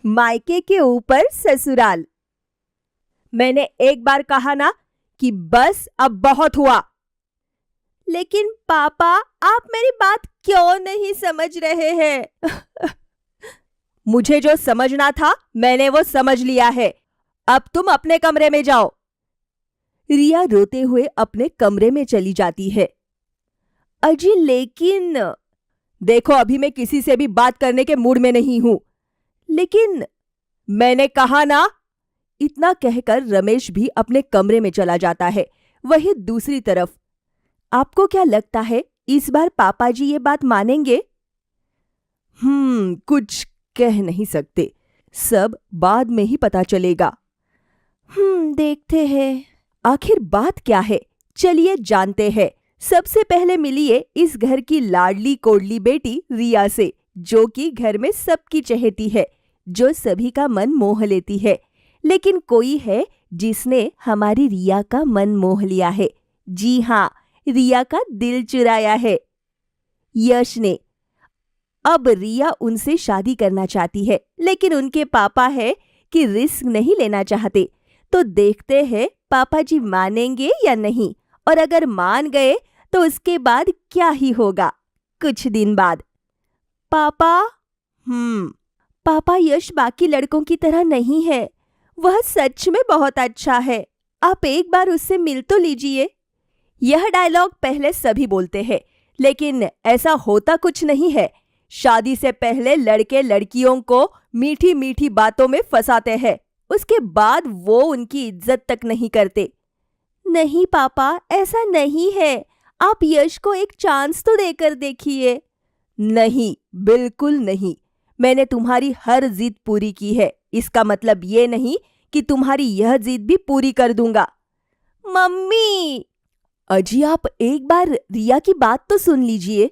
मायके के ऊपर ससुराल। मैंने एक बार कहा ना कि बस अब बहुत हुआ। लेकिन पापा, आप मेरी बात क्यों नहीं समझ रहे हैं? मुझे जो समझना था मैंने वो समझ लिया है। अब तुम अपने कमरे में जाओ। रिया रोते हुए अपने कमरे में चली जाती है। अजी लेकिन देखो, अभी मैं किसी से भी बात करने के मूड में नहीं हूं। लेकिन मैंने कहा ना। इतना कहकर रमेश भी अपने कमरे में चला जाता है। वहीं दूसरी तरफ, आपको क्या लगता है इस बार पापा जी ये बात मानेंगे? कुछ कह नहीं सकते। सब बाद में ही पता चलेगा। देखते हैं आखिर बात क्या है। चलिए जानते हैं। सबसे पहले मिलिए इस घर की लाडली कोडली बेटी रिया से, जो कि घर में सबकी चहेती है, जो सभी का मन मोह लेती है। लेकिन कोई है जिसने हमारी रिया का मन मोह लिया है। जी हाँ, रिया का दिल चुराया है, यश ने। अब रिया उनसे शादी करना चाहती है, लेकिन उनके पापा है कि रिस्क नहीं लेना चाहते। तो देखते हैं पापा जी मानेंगे या नहीं, और अगर मान गए तो उसके बाद क्या ही होगा। कुछ दिन बाद, पापा पापा, यश बाकी लड़कों की तरह नहीं है। वह सच में बहुत अच्छा है। आप एक बार उससे मिल तो लीजिए। यह डायलॉग पहले सभी बोलते हैं, लेकिन ऐसा होता कुछ नहीं है। शादी से पहले लड़के लड़कियों को मीठी मीठी बातों में फंसाते हैं, उसके बाद वो उनकी इज्जत तक नहीं करते। नहीं पापा, ऐसा नहीं है। आप यश को एक चांस तो देकर देखिए। नहीं, बिल्कुल नहीं। मैंने तुम्हारी हर जिद पूरी की है। इसका मतलब ये नहीं कि तुम्हारी यह जिद भी पूरी कर दूंगा। मम्मी! अजी, आप एक बार रिया की बात तो सुन लीजिए।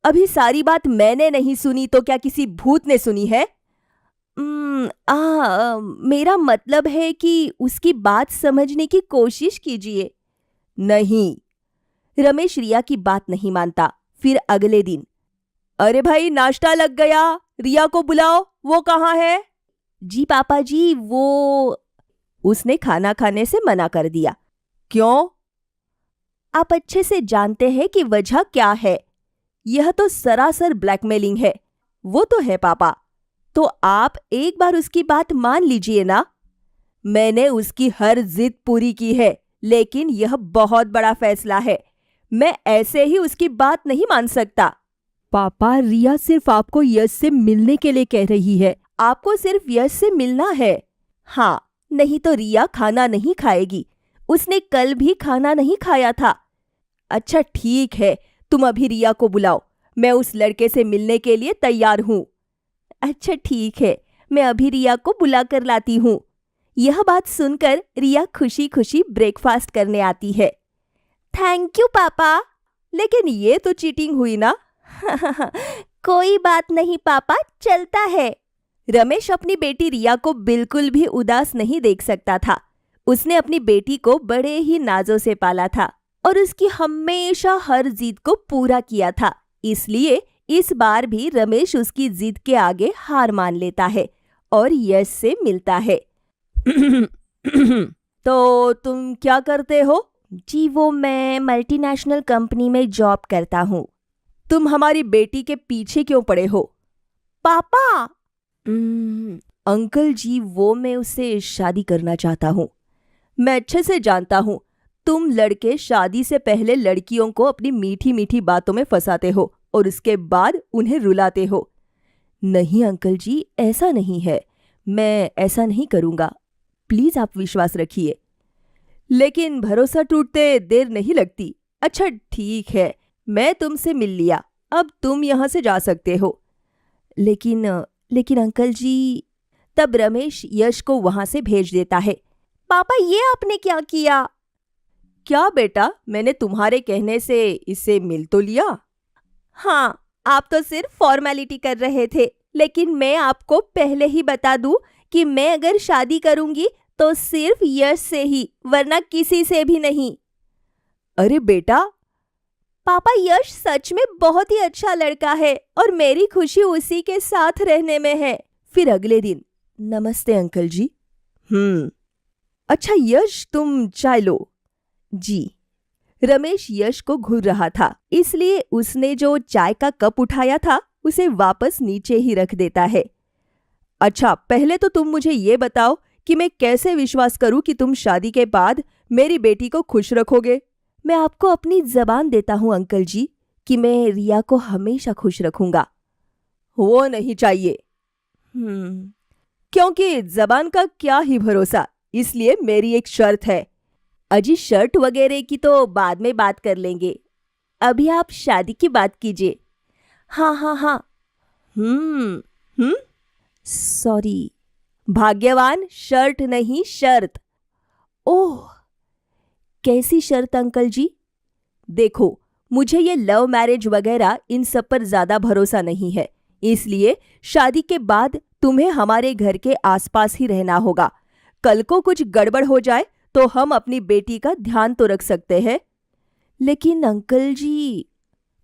अभी सारी बात मैंने नहीं सुनी तो क्या किसी भूत ने सुनी है? मेरा मतलब है कि उसकी बात समझने की कोशिश कीजिए। नहीं। रमेश रिया की बात नहीं मानता। फिर अगले दिन, अरे भाई, नाश्ता लग गया, रिया को बुलाओ। वो कहाँ है? जी पापा जी, वो उसने खाना खाने से मना कर दिया। क्यों? आप अच्छे से जानते हैं कि वजह क्या है। यह तो सरासर ब्लैकमेलिंग है। वो तो है पापा, तो आप एक बार उसकी बात मान लीजिए ना। मैंने उसकी हर जिद पूरी की है, लेकिन यह बहुत बड़ा फैसला है। मैं ऐसे ही उसकी बात नहीं मान सकता। पापा, रिया सिर्फ आपको यश से मिलने के लिए कह रही है। आपको सिर्फ यश से मिलना है। हाँ, नहीं तो रिया खाना नहीं खाएगी। उसने कल भी खाना नहीं खाया था। अच्छा ठीक है, तुम अभी रिया को बुलाओ। मैं उस लड़के से मिलने के लिए तैयार हूँ। अच्छा ठीक है, मैं अभी रिया को बुला कर लाती हूँ। यह बात सुनकर रिया खुशी खुशी ब्रेकफास्ट करने आती है। थैंक यू पापा। लेकिन ये तो चीटिंग हुई ना। कोई बात नहीं पापा, चलता है। रमेश अपनी बेटी रिया को बिल्कुल भी उदास नहीं देख सकता था। उसने अपनी बेटी को बड़े ही नाजों से पाला था और उसकी हमेशा हर जिद को पूरा किया था। इसलिए इस बार भी रमेश उसकी जिद के आगे हार मान लेता है और यश से मिलता है। तो तुम क्या करते हो? जी, वो मैं मल्टीनेशनल कंपनी में जॉब करता हूँ। तुम हमारी बेटी के पीछे क्यों पड़े हो? पापा! अंकल जी, वो मैं उससे शादी करना चाहता हूँ। मैं अच्छे से जानता हूँ, तुम लड़के शादी से पहले लड़कियों को अपनी मीठी मीठी बातों में फंसाते हो और उसके बाद उन्हें रुलाते हो। नहीं अंकल जी, ऐसा नहीं है। मैं ऐसा नहीं करूँगा। प्लीज़ आप विश्वास रखिए। लेकिन भरोसा टूटते देर नहीं लगती। अच्छा ठीक है, मैं तुमसे मिल लिया। अब तुम यहाँ से जा सकते हो। लेकिन अंकल जी। तब रमेश यश को वहां से भेज देता है। पापा, ये आपने क्या किया? क्या बेटा, मैंने तुम्हारे कहने से इससे मिल तो लिया। हाँ, आप तो सिर्फ फॉर्मेलिटी कर रहे थे, लेकिन मैं आपको पहले ही बता दूं कि मैं अगर शादी करूंगी तो सिर्फ यश से ही, वरना किसी से भी नहीं। अरे बेटा। पापा, यश सच में बहुत ही अच्छा लड़का है और मेरी खुशी उसी के साथ रहने में है। फिर अगले दिन नमस्ते अंकल जी। अच्छा यश, तुम चाय लो। जी। रमेश यश को घूर रहा था, इसलिए उसने जो चाय का कप उठाया था उसे वापस नीचे ही रख देता है। अच्छा, पहले तो तुम मुझे ये बताओ कि मैं कैसे विश्वास करूं कि तुम शादी के बाद मेरी बेटी को खुश रखोगे। मैं आपको अपनी जबान देता हूं अंकल जी कि मैं रिया को हमेशा खुश रखूंगा। वो नहीं चाहिए। क्योंकि जबान का क्या ही भरोसा, इसलिए मेरी एक शर्त है। अजी शर्ट वगैरह की तो बाद में बात कर लेंगे, अभी आप शादी की बात कीजिए। हाँ हाँ हाँ। सॉरी, भाग्यवान शर्ट नहीं शर्त। ओह, कैसी शर्त अंकल जी? देखो, मुझे ये लव मैरिज वगैरह इन सब पर ज्यादा भरोसा नहीं है, इसलिए शादी के बाद तुम्हें हमारे घर के आसपास ही रहना होगा। कल को कुछ गड़बड़ हो जाए तो हम अपनी बेटी का ध्यान तो रख सकते हैं। लेकिन अंकल जी,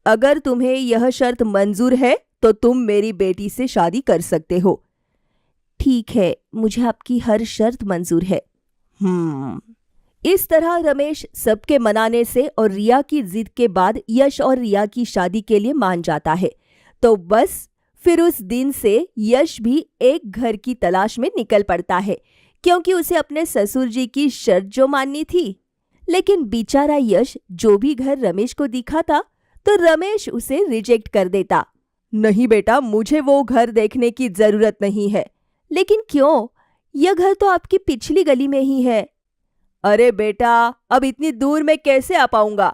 अगर तुम्हें यह शर्त मंजूर है तो तुम मेरी बेटी से शादी कर सकते हो। ठीक है, मुझे आपकी हर शर्त मंजूर है। इस तरह रमेश सबके मनाने से और रिया की जिद के बाद यश और रिया की शादी के लिए मान जाता है। तो बस फिर उस दिन से यश भी एक घर की तलाश में निकल पड़ता है, क्योंकि उसे अपने ससुर जी की शर्त जो माननी थी। लेकिन बेचारा यश जो भी घर रमेश को दिखा था तो रमेश उसे रिजेक्ट कर देता। नहीं बेटा, मुझे वो घर देखने की जरूरत नहीं है। लेकिन क्यों? यह घर तो आपकी पिछली गली में ही है। अरे बेटा, अब इतनी दूर मैं कैसे आ पाऊंगा?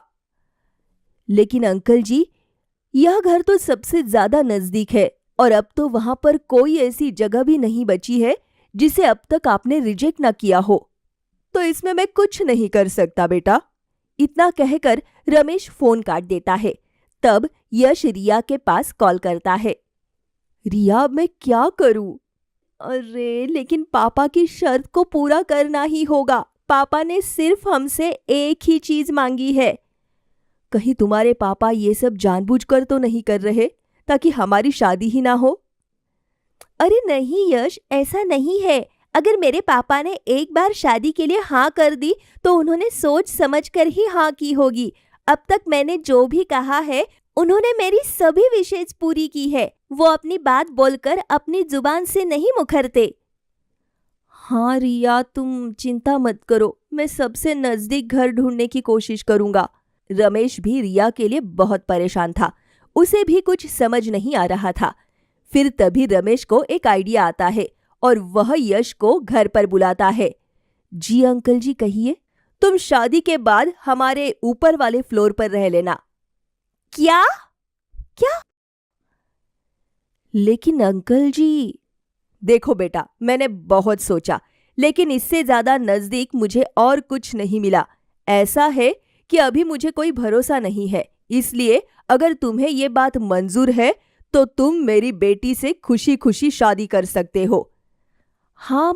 लेकिन अंकल जी, यह घर तो सबसे ज्यादा नजदीक है और अब तो वहां पर कोई ऐसी जगह भी नहीं बची है जिसे अब तक आपने रिजेक्ट ना किया हो। तो इसमें मैं कुछ नहीं कर सकता बेटा। इतना कहकर रमेश फोन काट देता है। तब यश रिया के पास कॉल करता है। रिया, अब मैं क्या करूं? अरे लेकिन पापा की शर्त को पूरा करना ही होगा। पापा ने सिर्फ हमसे एक ही चीज मांगी है। कहीं तुम्हारे पापा ये सब जानबूझकर तो नहीं कर रहे ताकि हमारी शादी ही ना हो? अरे नहीं यश, ऐसा नहीं है। अगर मेरे पापा ने एक बार शादी के लिए हाँ कर दी तो उन्होंने सोच समझ कर ही हाँ की होगी। अब तक मैंने जो भी कहा है उन्होंने मेरी सभी विशेष पूरी की है। वो अपनी बात बोलकर अपनी जुबान से नहीं मुखरते। हाँ रिया, तुम चिंता मत करो, मैं सबसे नजदीक घर ढूंढने की कोशिश करूंगा। रमेश भी रिया के लिए बहुत परेशान था, उसे भी कुछ समझ नहीं आ रहा था। फिर तभी रमेश को एक आइडिया आता है और वह यश को घर पर बुलाता है। जी अंकल जी, कहिए। तुम शादी के बाद हमारे ऊपर वाले फ्लोर पर रह लेना। क्या क्या? लेकिन अंकल जी, देखो बेटा, मैंने बहुत सोचा, लेकिन इससे ज्यादा नजदीक मुझे और कुछ नहीं मिला। ऐसा है कि अभी मुझे कोई भरोसा नहीं है, इसलिए अगर तुम्हें ये बात मंजूर है तो तुम मेरी बेटी से खुशी खुशी शादी कर सकते हो। हाँ,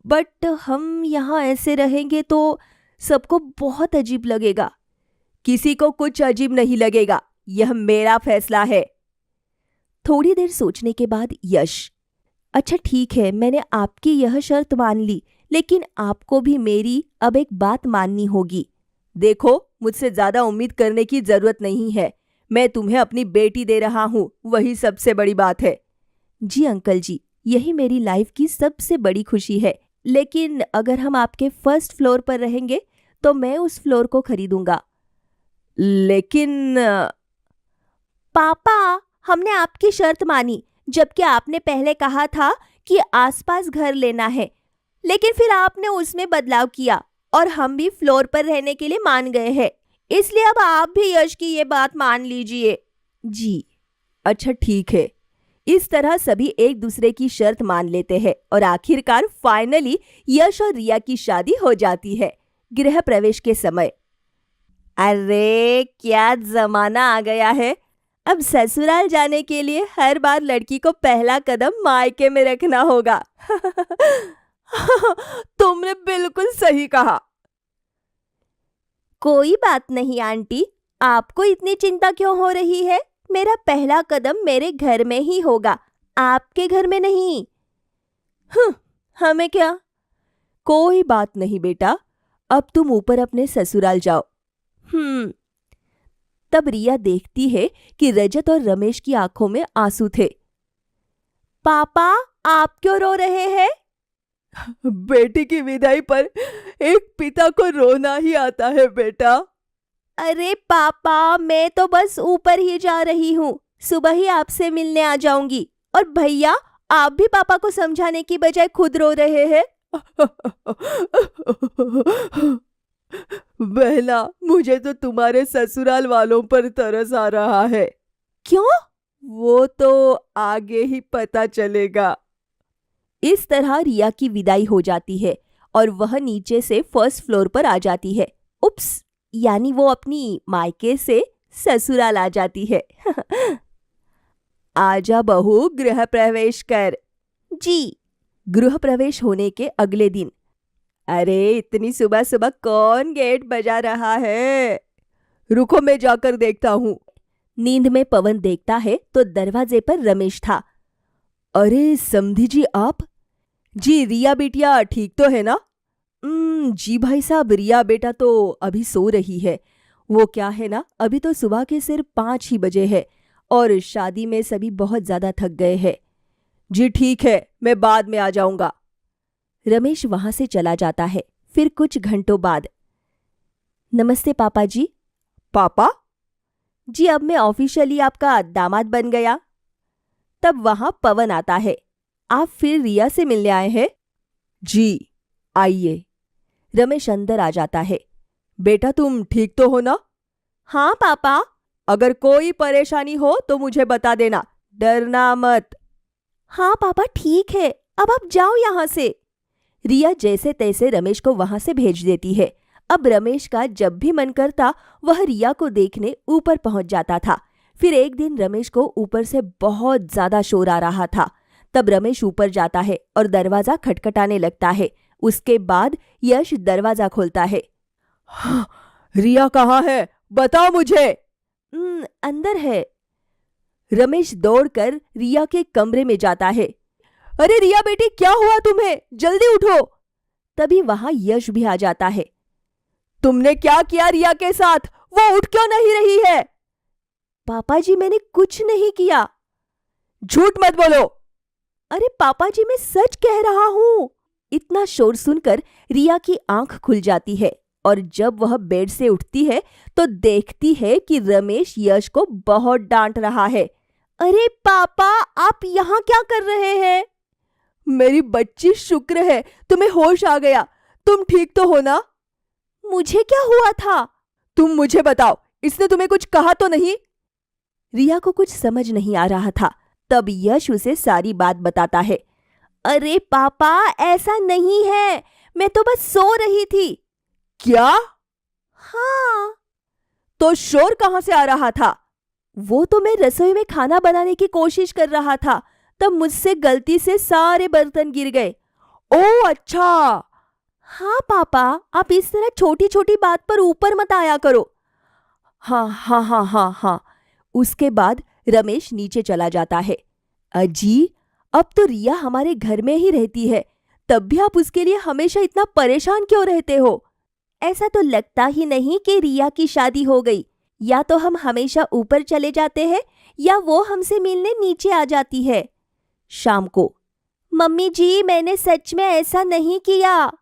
बट हम यहाँ ऐसे रहेंगे तो सबको बहुत अजीब लगेगा। किसी को कुछ अजीब नहीं लगेगा, यह मेरा फैसला है। थोड़ी देर सोचने के बाद यश, अच्छा ठीक है, मैंने आपकी यह शर्त मान ली, लेकिन आपको भी मेरी अब एक बात माननी होगी। देखो, मुझसे ज्यादा उम्मीद करने की जरूरत नहीं है। मैं तुम्हें अपनी बेटी दे रहा हूँ, वही सबसे बड़ी बात है। जी अंकल जी, यही मेरी लाइफ की सबसे बड़ी खुशी है। लेकिन अगर हम आपके फर्स्ट फ्लोर पर रहेंगे तो मैं उस फ्लोर को खरीदूंगा। लेकिन पापा, हमने आपकी शर्त मानी, जबकि आपने पहले कहा था कि आसपास घर लेना है। लेकिन फिर आपने उसमें बदलाव किया और हम भी फ्लोर पर रहने के लिए मान गए हैं। इसलिए अब आप भी यश की ये बात मान लीजिए। जी अच्छा ठीक है। इस तरह सभी एक दूसरे की शर्त मान लेते हैं और आखिरकार फाइनली यश और रिया की शादी हो जाती है। गृह प्रवेश के समय, अरे क्या जमाना आ गया है। अब ससुराल जाने के लिए हर बार लड़की को पहला कदम मायके में रखना होगा। तुमने बिल्कुल सही कहा। कोई बात नहीं आंटी, आपको इतनी चिंता क्यों हो रही है? मेरा पहला कदम मेरे घर में ही होगा, आपके घर में नहीं। हमें क्या? कोई बात नहीं बेटा, अब तुम ऊपर अपने ससुराल जाओ। तब रिया देखती है कि रजत और रमेश की आंखों में आंसू थे। पापा, आप क्यों रो रहे हैं? बेटी की विदाई पर एक पिता को रोना ही आता है बेटा। अरे पापा, मैं तो बस ऊपर ही जा रही हूँ, सुबह ही आपसे मिलने आ जाऊंगी। और भैया, आप भी पापा को समझाने की बजाय खुद रो रहे हैं। बहना, मुझे तो तुम्हारे ससुराल वालों पर तरस आ रहा है। क्यों? वो तो आगे ही पता चलेगा। इस तरह रिया की विदाई हो जाती है और वह नीचे से फर्स्ट फ्लोर पर आ जाती है। उप्स, यानी वो अपनी मायके से ससुराल आ जाती है। आजा बहू, गृह प्रवेश कर। जी। गृह प्रवेश होने के अगले दिन। अरे, इतनी सुबह सुबह कौन गेट बजा रहा है? रुको, मैं जाकर देखता हूँ। नींद में पवन देखता है तो दरवाजे पर रमेश था। अरे समधी जी, आप? जी, रिया बिटिया ठीक तो है ना? जी भाई साहब, रिया बेटा तो अभी सो रही है। वो क्या है ना, अभी तो सुबह के सिर्फ 5 ही बजे है और शादी में सभी बहुत ज्यादा थक गए हैं। जी ठीक है, मैं बाद में आ जाऊंगा। रमेश वहां से चला जाता है। फिर कुछ घंटों बाद। नमस्ते पापा जी। पापा? जी, अब मैं ऑफिशियली आपका दामाद बन गया। तब वहां पवन आता है। आप फिर रिया से मिलने आए हैं? जी, आइए। रमेश अंदर आ जाता है। बेटा, तुम ठीक तो हो ना? हाँ पापा। अगर कोई परेशानी हो तो मुझे बता देना, डरना मत। हाँ पापा, ठीक है, अब आप जाओ यहाँ से। रिया जैसे तैसे रमेश को वहां से भेज देती है। अब रमेश का जब भी मन करता वह रिया को देखने ऊपर पहुंच जाता था। फिर एक दिन रमेश को ऊपर से बहुत ज्यादा शोर आ रहा था। तब रमेश ऊपर जाता है और दरवाजा खटखटाने लगता है। उसके बाद यश दरवाजा खोलता है। रिया कहाँ है? बताओ मुझे। अंदर है। रमेश दौड़कर रिया के कमरे में जाता है। अरे रिया बेटी, क्या हुआ तुम्हें? जल्दी उठो। तभी वहां यश भी आ जाता है। तुमने क्या किया रिया के साथ? वो उठ क्यों नहीं रही है? पापा जी, मैंने कुछ नहीं किया। झूठ मत बोलो। अरे पापा जी, मैं सच कह रहा हूं। इतना शोर सुनकर रिया की आंख खुल जाती है और जब वह बेड से उठती है तो देखती है कि रमेश यश को बहुत डांट रहा है। अरे पापा, आप यहाँ क्या कर रहे हैं? मेरी बच्ची, शुक्र है तुम्हें होश आ गया। तुम ठीक तो हो ना? मुझे क्या हुआ था? तुम मुझे बताओ, इसने तुम्हें कुछ कहा तो नहीं? रिया को कुछ समझ नहीं आ रहा था। तब यश उसे सारी बात बताता है। अरे पापा, ऐसा नहीं है, मैं तो बस सो रही थी। क्या? हाँ। तो शोर कहां से आ रहा था? वो तो मैं रसोई में खाना बनाने की कोशिश कर रहा था, तब मुझसे गलती से सारे बर्तन गिर गए। ओह अच्छा। हाँ पापा, आप इस तरह छोटी छोटी बात पर ऊपर मत आया करो। हाँ हाँ हाँ हाँ हाँ। उसके बाद रमेश नीचे चला जाता है। अजी, अब तो रिया हमारे घर में ही रहती है, तब भी आप उसके लिए हमेशा इतना परेशान क्यों रहते हो? ऐसा तो लगता ही नहीं कि रिया की शादी हो गई। या तो हम हमेशा ऊपर चले जाते हैं या वो हमसे मिलने नीचे आ जाती है। शाम को। मम्मी जी, मैंने सच में ऐसा नहीं किया।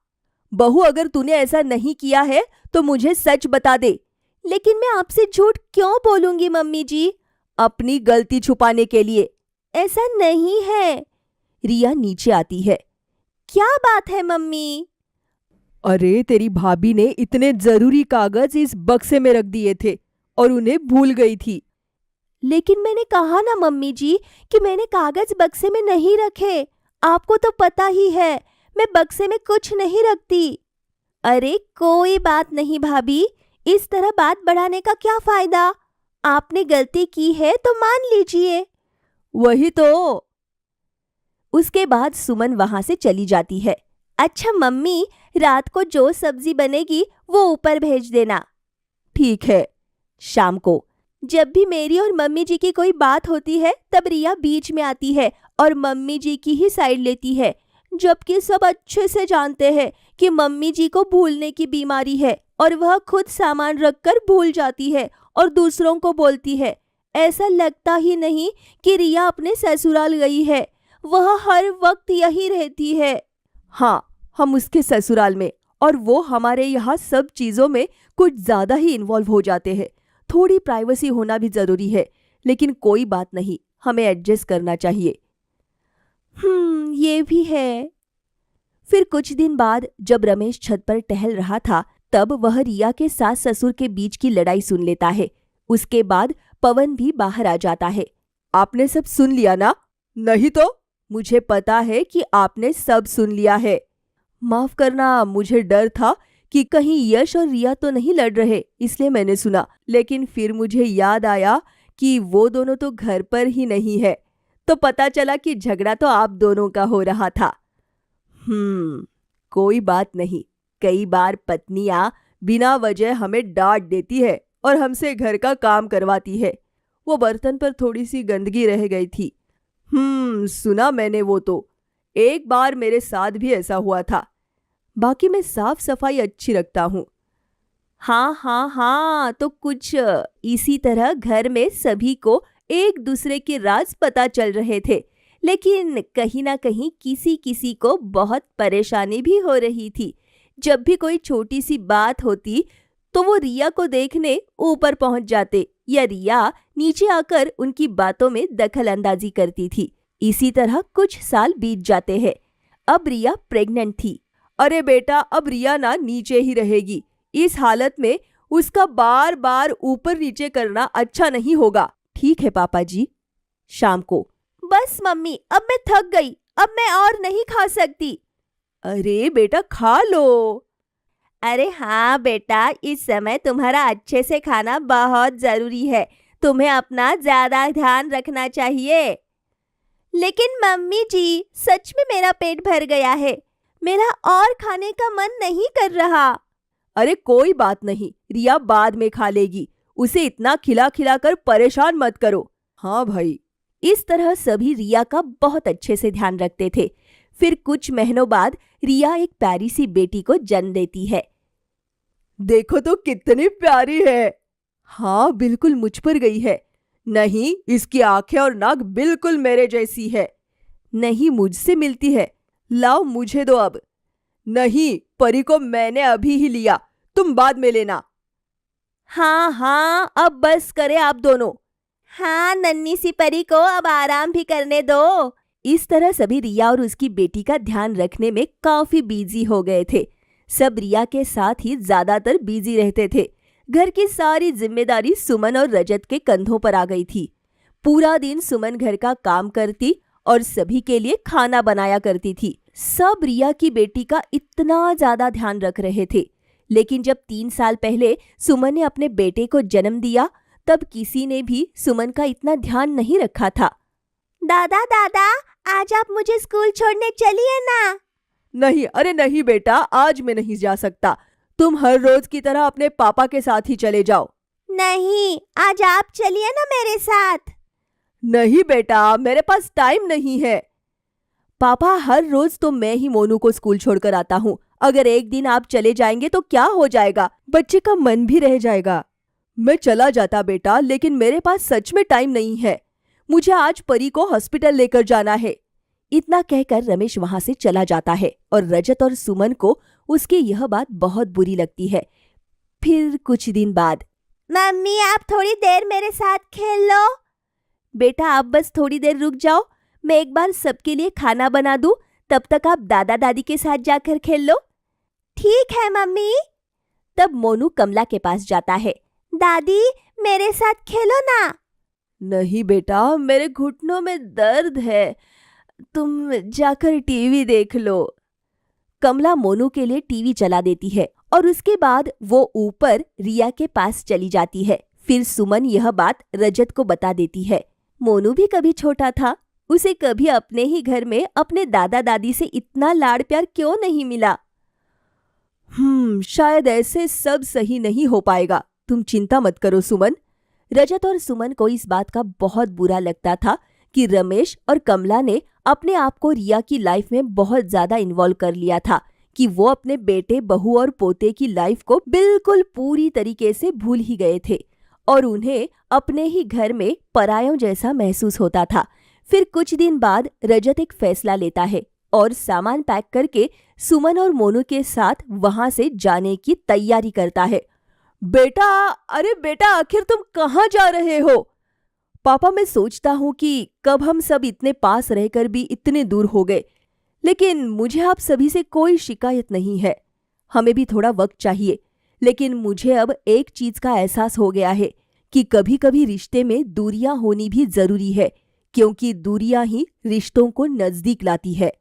बहू, अगर तूने ऐसा नहीं किया है तो मुझे सच बता दे। लेकिन मैं आपसे झूठ क्यों बोलूंगी मम्मी जी? अपनी गलती छुपाने के लिए। ऐसा नहीं है। रिया नीचे आती है। क्या बात है मम्मी? अरे, तेरी भाभी ने इतने जरूरी कागज इस बक्से में रख दिए थे और उन्हें भूल गई थी। लेकिन मैंने कहा ना मम्मी जी कि मैंने कागज बक्से में नहीं रखे। आपको तो पता ही है, मैं बक्से में कुछ नहीं रखती। अरे कोई बात नहीं भाभी, इस तरह बात बढ़ाने का क्या फायदा? आपने गलती की है तो मान लीजिए। वही तो। उसके बाद सुमन वहां से चली जाती है। अच्छा मम्मी, रात को जो सब्जी बनेगी वो ऊपर भेज देना। ठीक है। शाम को। जब भी मेरी और मम्मी जी की कोई बात होती है तब रिया बीच में आती है और मम्मी जी की ही साइड लेती है। जबकि सब अच्छे से जानते हैं कि मम्मी जी को भूलने की बीमारी है और वह खुद सामान रखकर भूल जाती है और दूसरों को बोलती है। ऐसा लगता ही नहीं कि रिया अपने ससुराल गई है, वह हर वक्त यही रहती है। हाँ, हम उसके ससुराल में और वो हमारे यहाँ सब चीजों में कुछ ज्यादा ही इन्वॉल्व हो जाते हैं। थोड़ी प्राइवेसी होना भी जरूरी है, लेकिन कोई बात नहीं, हमें एडजस्ट करना चाहिए। ये भी है। फिर कुछ दिन बाद जब रमेश छत पर टहल रहा था, तब वह रिया के सास ससुर के बीच की लड़ाई सुन लेता है। उसके बाद पवन भी बाहर आ जाता है। आपने सब सुन लिया ना? नहीं तो मुझे पता है कि आपने सब सुन लिया है। माफ करना, मुझे डर था कि कहीं यश और रिया तो नहीं लड़ रहे, इसलिए मैंने सुना। लेकिन फिर मुझे याद आया कि वो दोनों तो घर पर ही नहीं है, तो पता चला कि झगड़ा तो आप दोनों का हो रहा था। कोई बात नहीं। कई बार पत्नियां बिना वजह हमें डांट देती है और हमसे घर का काम करवाती है। वो बर्तन पर थोड़ी सी गंदगी रह गई थी। सुना मैंने वो तो। एक बार मेरे साथ भी ऐसा हुआ था। बाकी मैं साफ सफाई अच्छी रखता हूँ। हाँ, तो कुछ इसी तरह घर में सभी को एक दूसरे के राज पता चल रहे थे, लेकिन कहीं ना कहीं किसी किसी को बहुत परेशानी भी हो रही थी। जब भी कोई छोटी सी बात होती तो वो रिया को देखने ऊपर पहुंच जाते या रिया नीचे आकर उनकी बातों में दखल अंदाजी करती थी। इसी तरह कुछ साल बीत जाते हैं। अब रिया प्रेग्नेंट थी। अरे बेटा, अब रिया ना नीचे ही रहेगी। इस हालत में उसका बार बार ऊपर नीचे करना अच्छा नहीं होगा। ठीक है पापा जी। शाम को, बस मम्मी, अब मैं थक गई, अब मैं और नहीं खा सकती। अरे बेटा, खा लो। अरे हाँ बेटा, इस समय तुम्हारा अच्छे से खाना बहुत जरूरी है। तुम्हें अपना ज्यादा ध्यान रखना चाहिए। लेकिन मम्मी जी, सच में मेरा पेट भर गया है, मेरा और खाने का मन नहीं कर रहा। अरे कोई बात नहीं, रिया बाद में खा लेगी। उसे इतना खिला खिला कर परेशान मत करो। हाँ भाई। इस तरह सभी रिया का बहुत अच्छे से ध्यान रखते थे। फिर कुछ महीनों बाद रिया एक प्यारी सी बेटी को जन्म देती है। देखो तो कितनी प्यारी है। हाँ, बिल्कुल मुझ पर गई है। नहीं, इसकी आंखें और नाक बिल्कुल मेरे जैसी है। नहीं, मुझसे मिलती है। लाओ, मुझे दो अब। नहीं, परी को मैंने अभी ही लिया, तुम बाद में लेना। हाँ, अब बस करे आप दोनों। हाँ, नन्ही सी परी को अब आराम भी करने दो। इस तरह सभी रिया और उसकी बेटी का ध्यान रखने में काफी बिजी हो गए थे। सब रिया के साथ ही ज्यादातर बिजी रहते थे। घर की सारी जिम्मेदारी सुमन और रजत के कंधों पर आ गई थी। पूरा दिन सुमन घर का काम करती और सभी के लिए खाना बनाया करती थी। सब रिया की बेटी का इतना ज्यादा ध्यान रख रहे थे। लेकिन जब 3 साल पहले सुमन ने अपने बेटे को जन्म दिया, तब किसी ने भी सुमन का इतना ध्यान नहीं रखा था। दादा, आज आप मुझे स्कूल छोड़ने चलिए ना। नहीं, अरे नहीं बेटा, आज मैं नहीं जा सकता। तुम हर रोज की तरह अपने पापा के साथ ही चले जाओ। नहीं, आज आप चलिए ना मेरे साथ। नहीं बेटा, मेरे पास टाइम नहीं है। पापा, हर रोज तो मैं ही मोनू को स्कूल छोड़कर आता हूँ। अगर एक दिन आप चले जाएंगे तो क्या हो जाएगा? बच्चे का मन भी रह जाएगा। मैं चला जाता बेटा, लेकिन मेरे पास सच में टाइम नहीं है। मुझे आज परी को हॉस्पिटल लेकर जाना है। इतना कहकर रमेश वहां से चला जाता है और रजत और सुमन को उसकी यह बात बहुत बुरी लगती है। फिर कुछ दिन बाद, मम्मी आप थोड़ी देर मेरे साथ खेल लो। बेटा, आप बस थोड़ी देर रुक जाओ, मैं एक बार सबके लिए खाना बना दूं, तब तक आप दादा दादी के साथ जाकर खेल लो। ठीक है मम्मी। तब मोनू कमला के पास जाता है। दादी, मेरे साथ खेलो ना। नहीं बेटा, मेरे घुटनों में दर्द है, तुम जाकर टीवी देख लो। कमला मोनू के लिए टीवी चला देती है और उसके बाद वो ऊपर रिया के पास चली जाती है। फिर सुमन यह बात रजत को बता देती है। मोनू भी कभी छोटा था, उसे कभी अपने ही घर में अपने दादा दादी से इतना लाड़ प्यार क्यों नहीं मिला? शायद ऐसे सब सही नहीं हो पाएगा। तुम चिंता मत करो सुमन। रजत और सुमन को इस बात का बहुत बुरा लगता था कि रमेश और कमला ने अपने आप को रिया की लाइफ में बहुत ज्यादा इन्वॉल्व कर लिया था कि वो अपने बेटे, बहू और पोते की लाइफ को बिल्कुल पूरी तरीके से भूल ही गए थे और उन्हें अपने ही घर में परायों जैसा महसूस होता था। फिर कुछ दिन बाद रजत एक फैसला लेता है और सामान पैक करके सुमन और मोनू के साथ वहां से जाने की तैयारी करता है। बेटा, अरे बेटा, आखिर तुम कहाँ जा रहे हो? पापा, मैं सोचता हूँ कि कब हम सब इतने पास रहकर भी इतने दूर हो गए, लेकिन मुझे आप सभी से कोई शिकायत नहीं है। हमें भी थोड़ा वक्त चाहिए, लेकिन मुझे अब एक चीज का एहसास हो गया है कि कभी-कभी रिश्ते में दूरियां होनी भी जरूरी है, क्योंकि दूरियां ही रिश्तों को नजदीक लाती है।